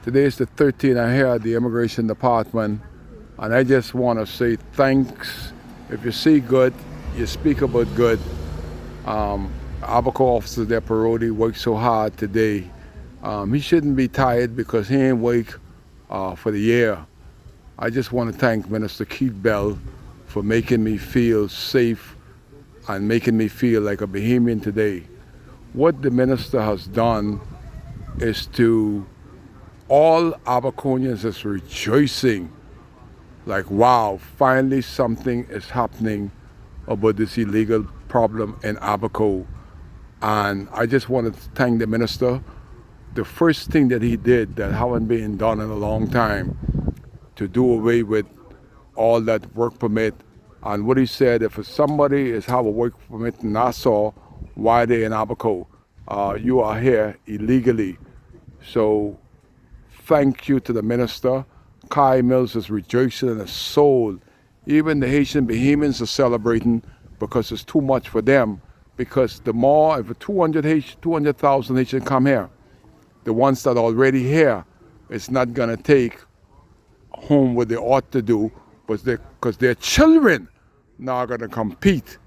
Today is the 13th. I'm here at the Immigration Department, and I just want to say thanks. If you see good, you speak about good. Abaco officer there, Parodi, worked so hard today. He shouldn't be tired because he ain't work for the year. I just want to thank Minister Keith Bell for making me feel safe and making me feel like a Bahamian today. What the minister has done is to all Abaconians is rejoicing, like, wow, finally something is happening about this illegal problem in Abaco. And I just want to thank the minister. The first thing that he did that haven't been done in a long time, to do away with all that work permit. And what he said, if somebody is have a work permit in Nassau, why they in Abaco? You are here illegally. So thank you to the minister. Kai Mills is rejoicing in his soul. Even the Haitian Bahamians are celebrating because it's too much for them. Because the more, if 200,000 Haitians come here, the ones that are already here, it's not gonna take home what they ought to do, but because their children now are gonna compete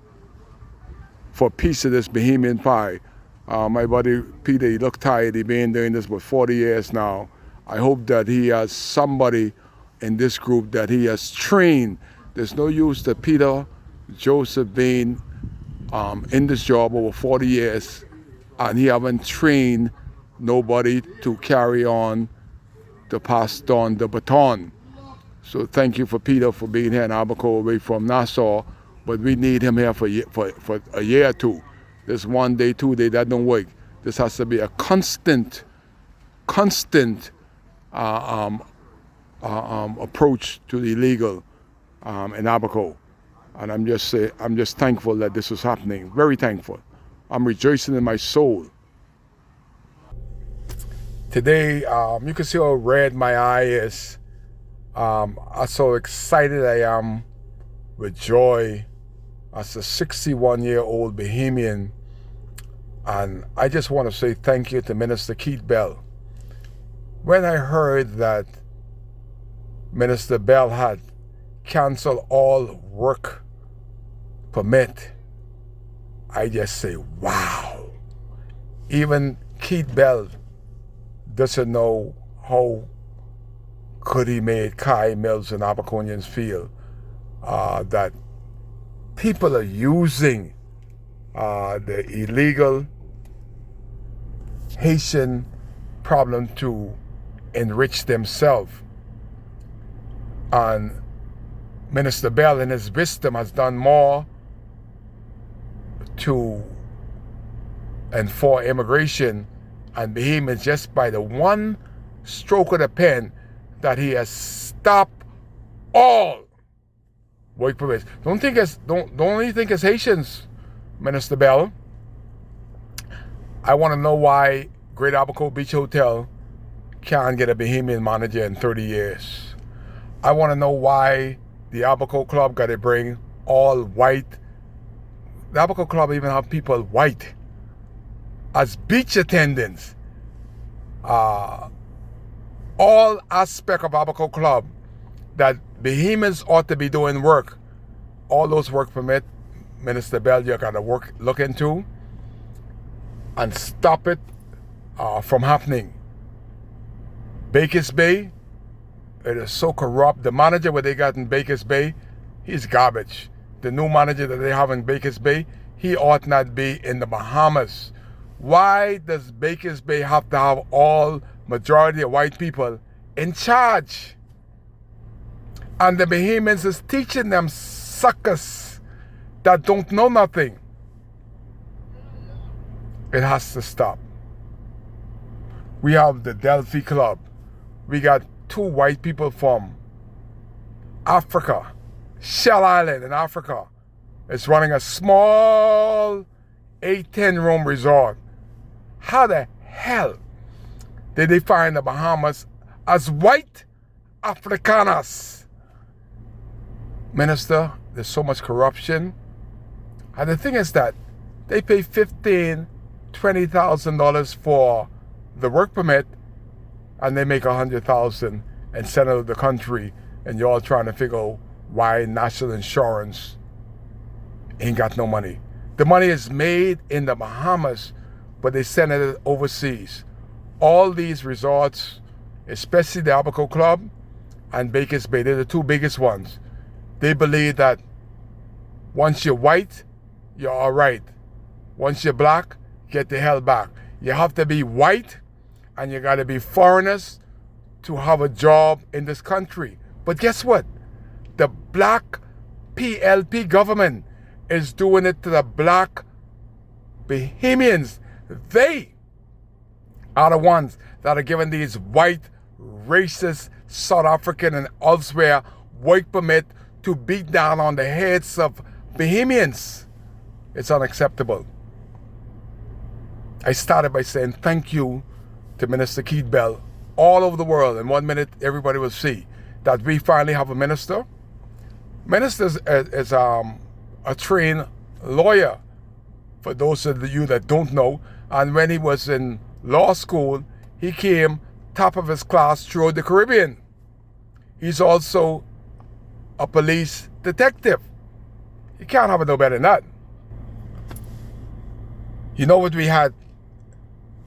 for a piece of this Bahamian pie. My buddy Peter, he looked tired. He's been doing this for 40 years now. I hope that he has somebody in this group that he has trained. There's no use that Peter Joseph being in this job over 40 years and he haven't trained nobody to carry on, to pass on the baton. So thank you for Peter for being here in Abaco away from Nassau, but we need him here for a year or two. This 1 day, 2 day, that don't work. This has to be a constant approach to the illegal in Abaco. And I'm just thankful that this is happening. Very thankful. I'm rejoicing in my soul. Today, you can see how red my eye is. I'm so excited I am with joy as a 61-year-old Bahamian. And I just want to say thank you to Minister Keith Bell. When I heard that Minister Bell had canceled all work permit, I just say, wow. Even Keith Bell doesn't know how good he made Kai Mills and Abaconians feel that people are using the illegal Haitian problem to enrich themselves. And Minister Bell in his wisdom has done more to and for immigration and Bahamians just by the one stroke of the pen that he has stopped all work permits. Don't only think it's Haitians, Minister Bell. I want to know why Great Abaco Beach Hotel can't get a Bahamian manager in 30 years. I want to know why the Abaco Club got to bring all white. The Abaco Club even have people white as beach attendants. All aspect of Abaco Club that Bahamians ought to be doing work. All those work permit, Minister Bell, you got to look into and stop it from happening. Bakers Bay, it is so corrupt. The manager what they got in Bakers Bay, he's garbage. The new manager that they have in Bakers Bay, he ought not be in the Bahamas. Why does Bakers Bay have to have all majority of white people in charge? And the Bahamians is teaching them suckers that don't know nothing. It has to stop. We have the Delphi Club. We got 2 white people from Africa. Shell Island in Africa is running a small 8-10 room resort. How the hell did they find the Bahamas as white Afrikaners? Minister, there's so much corruption. And the thing is that they pay $15,000, $20,000 for the work permit, and they make 100,000 and send out of the country, and you're all trying to figure out why national insurance ain't got no money. The money is made in the Bahamas, but they send it overseas. All these resorts, especially the Abaco Club and Baker's Bay, they're the two biggest ones. They believe that once you're white, you're all right. Once you're black, get the hell back. You have to be white and you got to be foreigners to have a job in this country. But guess what? The black PLP government is doing it to the black Bahamians. They are the ones that are giving these white, racist, South African and elsewhere work permit to beat down on the heads of Bahamians. It's unacceptable. I started by saying thank you to Minister Keith Bell all over the world. In 1 minute, everybody will see that we finally have a minister. Minister is a trained lawyer, for those of you that don't know. And when he was in law school, he came top of his class throughout the Caribbean. He's also a police detective. You can't have it no better than that. You know what we had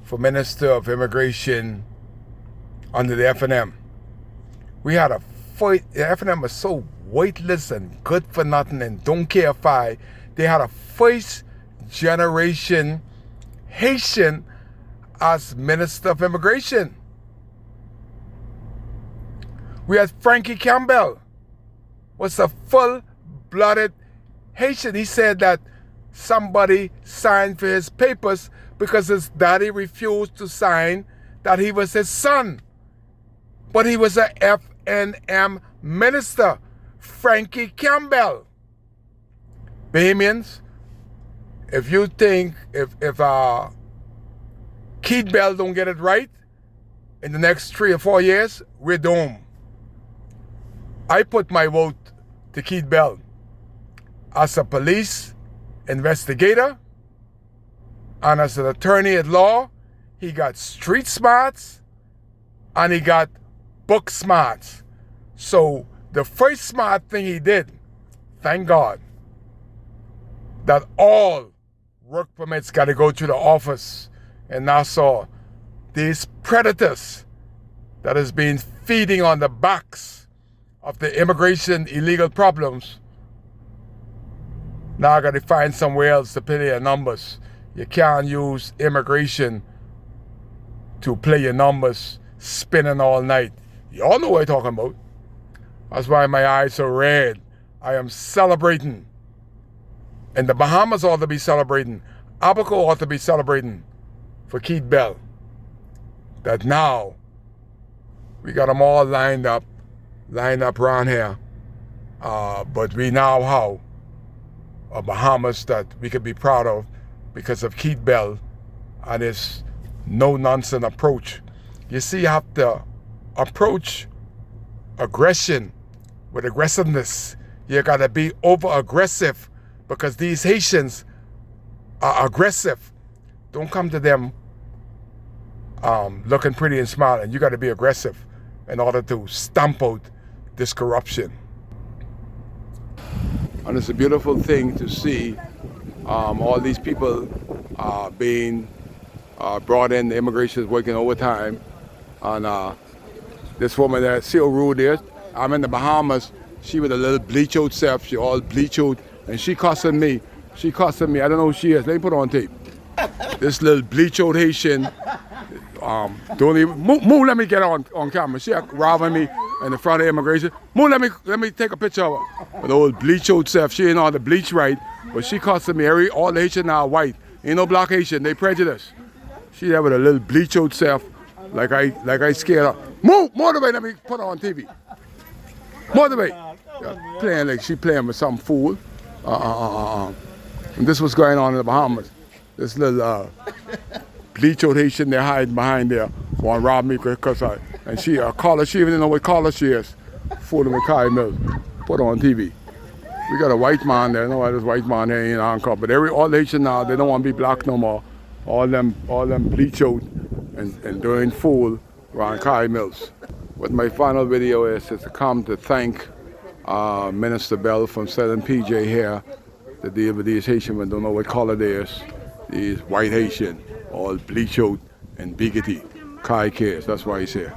for Minister of Immigration under the FNM? We had a fight. The FNM was so weightless and good for nothing and don't care if I. They had a first generation Haitian as Minister of Immigration. We had Frankie Campbell, was a full-blooded Haitian. He said that somebody signed for his papers because his daddy refused to sign that he was his son. But he was a FNM minister, Frankie Campbell. Bahamians, if you think if Keith Bell don't get it right in the next 3 or 4 years, we're doomed. I put my vote to Keith Bell as a police investigator and as an attorney at law. He got street smarts and he got book smarts. So the first smart thing he did, thank God, that all work permits got to go to the office in Nassau. These predators that has been feeding on the backs of the immigration illegal problems, now I got to find somewhere else to pay their numbers. You can't use immigration to play your numbers spinning all night. You all know what I'm talking about. That's why my eyes are red. I am celebrating. And the Bahamas ought to be celebrating. Abaco ought to be celebrating for Keith Bell. That now we got them all lined up around here. But we now have a Bahamas that we can be proud of because of Keith Bell and his no-nonsense approach. You see, you have to approach aggression with aggressiveness. You got to be over-aggressive because these Haitians are aggressive. Don't come to them looking pretty and smiling. You got to be aggressive in order to stamp out this corruption. And it's a beautiful thing to see all these people being brought in. The immigration is working overtime. And this woman there, see how rude there. I'm in the Bahamas. She with a little bleach out self. She all bleach out. And she cussing me. I don't know who she is. Let me put her on tape. This little bleach out Haitian. Don't even move. Let me get on camera. She robbing me in the front of immigration. Move. Let me take a picture of her. With the old bleach out self. She ain't all the bleach right, but she cussing me. All the Haitian now are white. Ain't no black Haitian. They prejudice. She there with a little bleach out self. Like I scared her. Move the way. Let me put her on TV. Move the way. Playing like she playing with some fool. And this was going on in the Bahamas. This little bleach out Haitian, they're hiding behind there. Want to rob me because and she a caller. She even didn't know what caller she is. Fooling with Kai Mills. Put her on TV. We got a white man there. No, this white man here ain't on call. But all Haitian now, they don't want to be black no more. All them bleach out and doing fool Ron Kai Mills. What my final video is to come to thank Minister Bell from Southern PJ here to deal with these Haitian men don't know what color they is. These white Haitian, all bleach out and bigoted. Kai cares, that's why he's here.